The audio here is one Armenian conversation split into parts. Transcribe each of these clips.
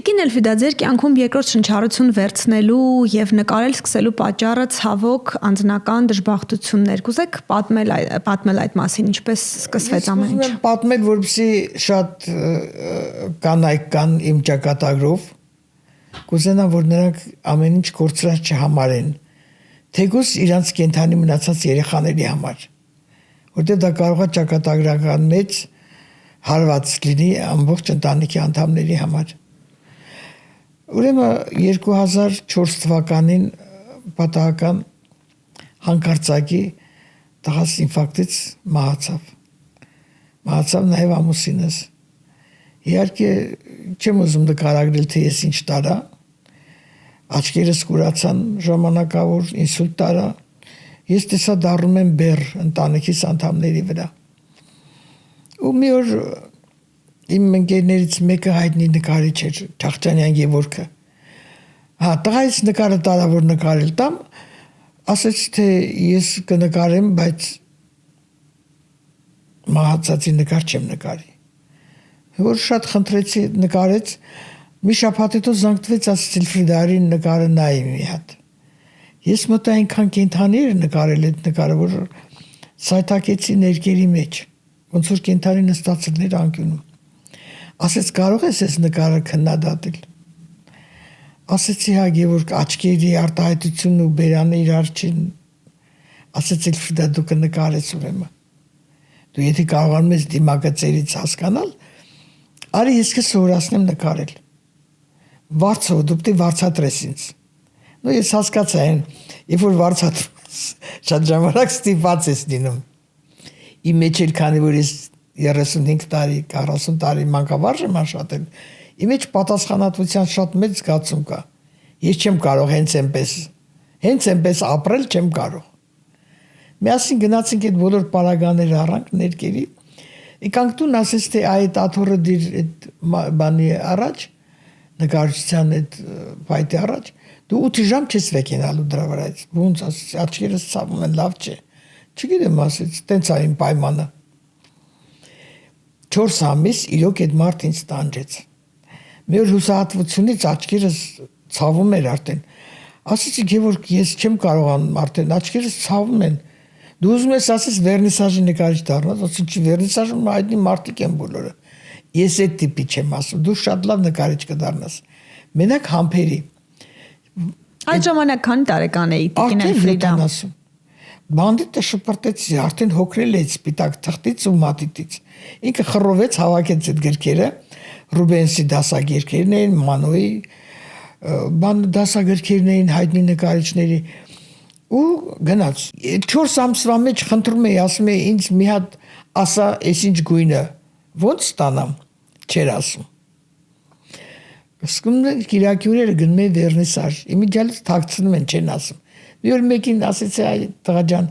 Տիկին Էլֆիդա, ձեր կյանքում երկրորդ շնչառություն վերցնելու եւ նկարել սկսելու պատճառը ցավոք անձնական դժբախտություններ։ Կուզեք պատմել այդ մասին, ինչպես սկսվեց ամեն ինչ։ Ես պատմել, որպեսզի շատ կանայք կան իմ ճակատագրով, կուզենամ, որ նրանք ամեն ինչ կորցրած չհամարեն, թեկուզ իրանց կենդանի մնացած երեխաների համար, որտեղ դա կարող է ճակատագրական մեծ հարված լինի ամբողջ ընտանիքի անդամների համար։ Ուրեմն 2004 թվականին պատահական հանկարծակի տղաս ինֆարկտից մահացավ նաև ամուսինս։ Իհարկե չեմ ուզում նկարագրել, թե ես ինչ տարա, աչքերս կուրացան ժամանակավոր, ինսուլտ տարա, ես տեսա դառնում եմ բեռ ընտանիքիս անդամների վրա։ Ու մի օր իմ ընկերներից մեկը հայտնի նկարիչ էր, Թախճանյան Գևորգը։ Տղայից նկարը տարա, որ նկարել տամ, ասաց, թե ես կնկարեմ, բայց մահացածի նկար չեմ նկարի։ Որ շատ խնդրեցի, նկարեց, մի շաբաթ հետո զանգվեց, ասաց Էլֆրիդա նկարը նայի մի հատ։ Ես մտա այնքան կենդանի էր նկարել այդ նկարը, որ սայթակեցի ներկերի մեջ, ոնց որ կենդանի նստածել էր անկյունում։ Ասեց, կարող ես այս նկարը քննադատել։ Ասեցի, հա Գևորգ, աչքերի արտահայտությունն ու բերանը իրար չեն։ Ասեց Էլֆրիդա, դու կնկարես ուրեմն։ Դու եթե կարողանում ես դիմագծերից հասկանալ, արի ես կսովորացնեմ նկարել։ Վարձով, դու պետք է վարձատրես ինձ։ Նո ես հասկացա այն, երբ որ վարձատրես, շատ ժամանակ ստիպված ես լինում։ Իմ մեջ էլ քանի որ ես 35 տարի, 40 տարի մանկավարժ եմ աշխատել, իմ մեջ պատասխանատվության շատ մեծ զգացում կա։ Ես չեմ կարող հենց այնպես ապրել չեմ կարող։ Միասին գնացինք այդ բոլոր պարագաները առանք ներկերի։ Եկանք տուն, ասես թե այդ աթոռը դիր այդ բանի առաջ, նկարչության այդ փայտի առաջ, դու 8 ժամ չես վեկենալու դրա վրայից։ Ոնց ասես, աչքերս ցավում են, լավ չէ։ Չգիտեմ, ասեց, տենց է իմ պայմանը։ 4 ամիս իրոք այդ մարդ ինձ տանջեց։ Մի օր հուսահատվությունից աչքերս ցավում էր արդեն։ Ասեցի, Գևորգ, ես չեմ կարողանում արդեն, աչքերս ցավում են։ Դու ուզում ես ասես վերնիսաժի նկարիչ դառնաս, ասեցի, չի վերնիսաժում հայտնի մարդիկ են բոլորը։ Ես այդ տիպի չեմ ասում, դու շատ լավ նկարիչ կդառնաս։ Մենակ համբերի։ Այդ ժամանակ քանի տարեկան էի, Տիկին Էլֆրիդա։ Բանդիտը շպրտեց, արդեն հոգրել է սպիտակ թղթից ու մատիտից։ Ինքը խռովեց, հավաքեց այդ գրքերը, Ռուբենսի դասագրքերն էին, Մանոյի դասագրքերն էին հայտնի նկարիչների ու գնաց։ 4 ամսվա մեջ խնդրում էի, ասում էի, ինձ մի հատ ասա, այս ինչ գույնը, ոնց ստանամ, չեր ասում։ Սկսում են կիրակյուրերը գնում են վերնիսաժ, իմիջիալից թաքցնում են, չեն ասում։ Մի օր մեկին ասեցի, այ տղա ջան,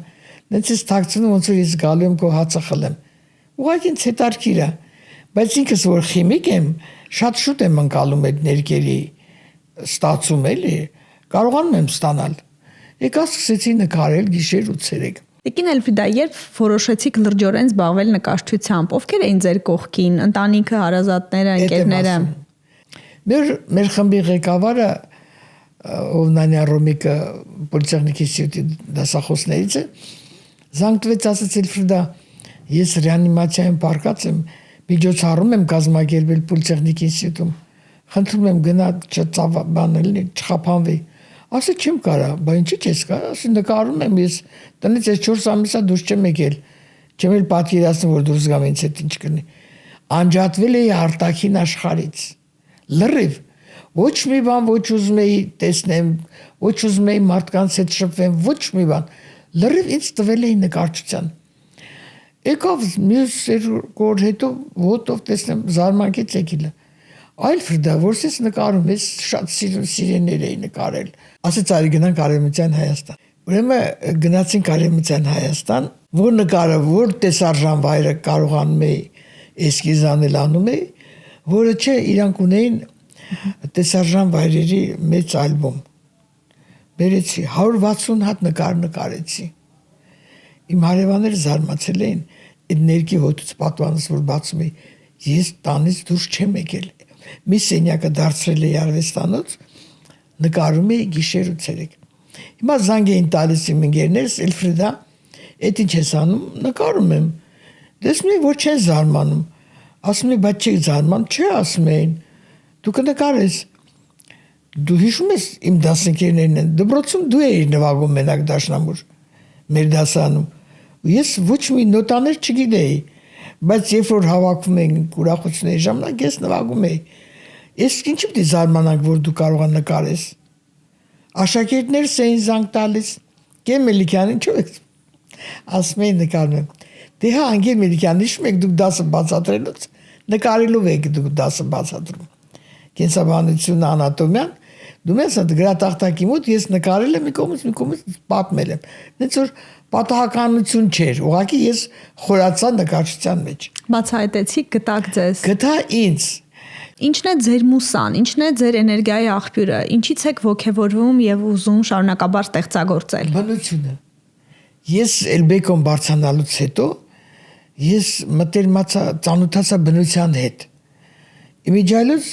նենց ես թաքցնում, ոնց որ ես գալու եմ քո հացը խլեմ։ Ուղղակի ինձ հետաքրքիր է, բայց ինքս որ խիմիկ եմ, շատ շուտ եմ ընկալում այդ ներկերի ստացում էլի, կարողանում եմ ստանալ։ Եկա սկսեցի նկարել գիշեր ու ցերեկ։ Տիկին Էլֆրիդա, երբ որոշեցիք լրջորեն զբաղվել նկարչությամբ, ովքեր էին ձեր կողքին, ընտանիքը, հարազատները, ընկերները։ Մեր խմբի ղեկավարը Օվնանյա Ռոմիկը պոլիտեխնիկի ինստիտուտի դասախոսներից է, զանգվեց, ասաց Էլֆրիդա, ես ռեանիմացիայում պարկած եմ, միջոցառում եմ կազմակերպել պոլիտեխնիկի ինստիտուտում, խնդրում եմ գնա չխափանվի։ Ասա չեմ կարա, բա ինչի՞ չես կարա, ասի նկարում եմ ես, տնից ես 4 ամիսա դուրս չեմ եկել, չեմ էլ պատկերացնում, որ դուրս գամ ինձ հետ ինչ կնի։ Անջատվել էի արտաքին աշխարհից, լրիվ, ոչ մի բան ոչ ուզում էի տեսնեմ, ոչ ուզում էի մարդկանց հետ շփվեմ, ոչ մի բան, լրիվ ինձ տվել էի նկարչության։ Եկավ մյուս օր հետո ոտով տեսնեմ զարմանկեց եկիլը։ Այլ Ֆրիդա, որ ես նկարում ես շատ սիրեներ էի նկարել։ Ասեց արի գնանք Արևմտյան Հայաստան։ Ուրեմն գնացինք Արևմտյան Հայաստան, որ նկարը, որ տեսարժան վայրը կարողանում էի էսկիզանել անում էի, որը չէ իրանք ունեին տեսարժան վայրերի մեծ ալբոմ։ Բերեցի 160 հատ նկարեցի։ Իմ հարևանները զարմացել էին, այդ ներքի հոտից պատվանս որ բացում էի, ես տանից դուրս չեմ եկել։ մի սենյակը դարձրել էի արվեստանոց, նկարում էի գիշեր ու ցերեկ։ Հիմա զանգ էին տալիս իմ ընկերներս, Էլֆրեդա, «Էդ ինչ ես անում»։ Նկարում եմ։ Տեսնում եմ, որ չեն զարմանում։ Ասում եմ, բայց չեք զարմանում, չէ, ասում էին։ Դու կնկարես։ Դու հիշում ես իմ դասընկերներն են, դպրոցում դու էիր նվագում մենակ դաշնամուր մեր դասանում։ Ես ոչ մի նոտաներ չգիտեի, բայց երբ որ հավաքվում էինք ուրախությունների ժամանակ, ես նվագում էի։ Ես ինչի՞ պիտի զարմանանք, որ դու կարող ես նկարես։ Աշակերտներս էին զանգ տալիս։ Գե Մելիքյանին ինչու՞ եք։ Ասում էին նկարում եմ։ Դե հա, Անգել Մելիքյան, հիշում եք դուք դասը բացատրելուց նկարելով եք դուք դասը բացատրում։ Կենսաբանություն, անատոմիան, դու ես այդ գրատախտակի մոտ ես նկարել եմ մի կողմից պատմել եմ։ Դից որ պատահականություն չէր, ուղղակի ես խորացա նկարչության մեջ։ Բացահայտեցիք, գտակ ձեզ։ Գտա ինձ։ Ինչն է ձեր մուսան, ինչն է ձեր էներգիայի աղբյուրը, ինչից եք ոգևորվում եւ ուզում շարունակաբար ստեղծագործել։ Բնությունը։ Ես Էլբեկոն բարձանալուց հետո ես մտերմացա, ծանոթացա բնության հետ։ Իմիջիալոց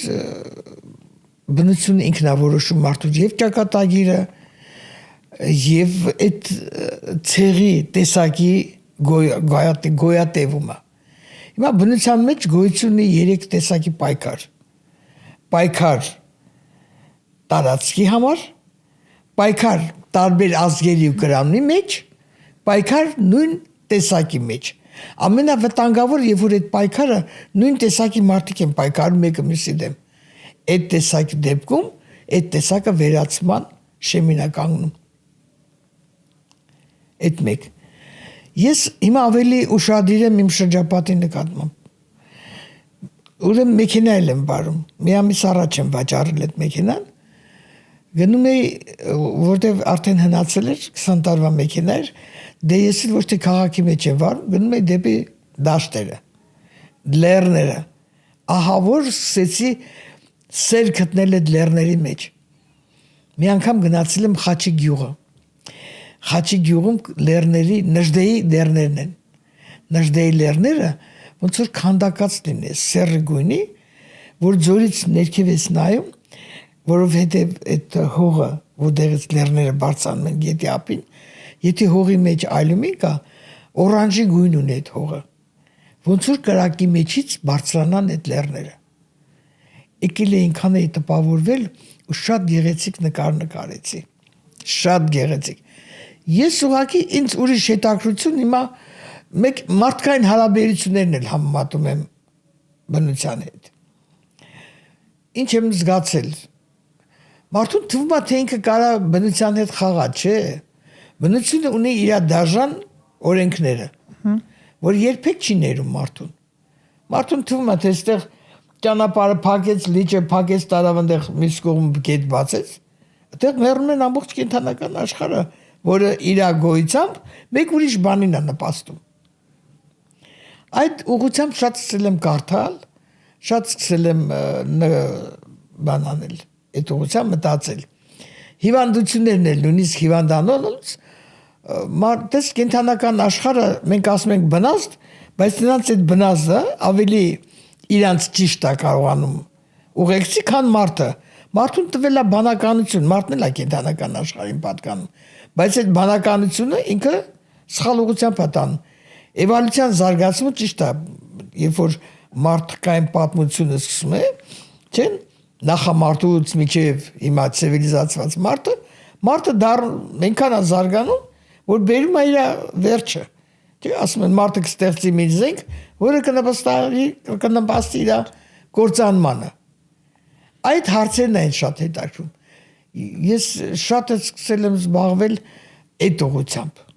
բնությունը ինքնավորոշում մարդու եւ ճակատագիրը եւ այդ ցեղի տեսակի գոյատևումը։ Հիմա բնության մեջ գոյություն ունի 3 տեսակի պայքար։ Պայքար տարածքի համար, պայքար տարբեր ազգերի ու կրամնի մեջ, պայքար նույն տեսակի մեջ։ Ամենավտանգավոր, երբ որ այդ պայքարը նույն տեսակի մարդիկ են պայքարում մեկը մյուսի դեմ։ Այդ տեսակի դեպքում այդ տեսակը վերացման շեմին է կանգնում։ Այդ մեկ։ Ես հիմա ավելի ուշադիր եմ իմ շրջապատի նկատմամբ։ Ուրեմն մեքենա եմ վարում։ Մի ամիս առաջ եմ վաճառել այդ մեքենան։ Գնում էի, որտեվ արդեն հնացել էր 20 տարվա մեքենա էր, դե ես ոչ թե քաղաքի մեջ եմ վարում, գնում էի դեպի դաշտերը, լեռները։ Ահա որ սկսեցի սեր գտնել այդ լեռների մեջ։ Մի անգամ գնացել եմ Խաչի գյուղը։ Խաչի գյուղում լեռների Նժդեի լեռներն են։ Նժդեի լեռները ոնց որ քանդակած լինի, սեռի գույնի, որ ձորից ներքև ես նայում, որովհետև այդ հողը, որտեղից լեռները բարձրանում են գետի ափին, եթե հողի մեջ այլումին կա, օրանժի գույն ունի այդ հողը։ Ոնց որ կրակի մեջից բարձրանան այդ լեռները։ Եկել է ինքան էի տպավորվել ու շատ գեղեցիկ նկար նկարեցի։ Շատ գեղեցիկ։ Ես ուղղակի ինձ ուրիշ հետաքրություն հիմա մեկ մարդկային հարաբերություններն էլ համեմատում եմ բնության հետ։ Ինչ եմ զգացել։ Մարդուն թվում է թե ինքը կարա բնության հետ խաղա, չէ։ Բնությունը ունի իր դաժան օրենքները, որ երբեք չի ներում մարդուն։ Մարդուն թվում է թե այստեղ ճանապարհը փակեց, լիճը փակեց, տարավ այնտեղ մյուս կողմ գետ բացեց։ Այդտեղ մեռնում են ամբողջ կենթանական աշխարհը, որը իր գոյությամբ մեկ ուրիշ բանին է նպաստում։ Այդ ուղղությամբ շատ սկսել եմ կարդալ, շատ սկսել եմ բան անել, այդ ուղղությամբ մտածել։ Հիվանդություններն էլ նույնիսկ հիվանդանալուց դες կենթանական աշխարհը մենք ասում ենք բնազդ, բայց նրանց այդ բնազդը ավելի իրանց ճիշտ է կարողանում ուղեկցի, քան մարդը։ Մարդուն տվել է բանականություն, մարդն էլ է կենթանական աշխարհին պատկանում, բայց այդ բանականությունը ինքը սխալ ուղղությամբ է տանում։ Էվոլյուցիան զարգացումը ճիշտ է, երբ որ մարդկային պատմությունը սկսում է, չէ՞, նախամարտուց մինչև հիմա ցիվիլիզացված մարդը այնքան է զարգանում, որ բերում է իր վերջը։ Չէ՞, ասում են մարդը կստեղծի մի զենք, որը կնպաստի իր կործանմանը։ Այդ հարցերն են շատ հետաքրքրում։ Ես շատ սկսել եմ զբաղվել այդ ուղղությամբ։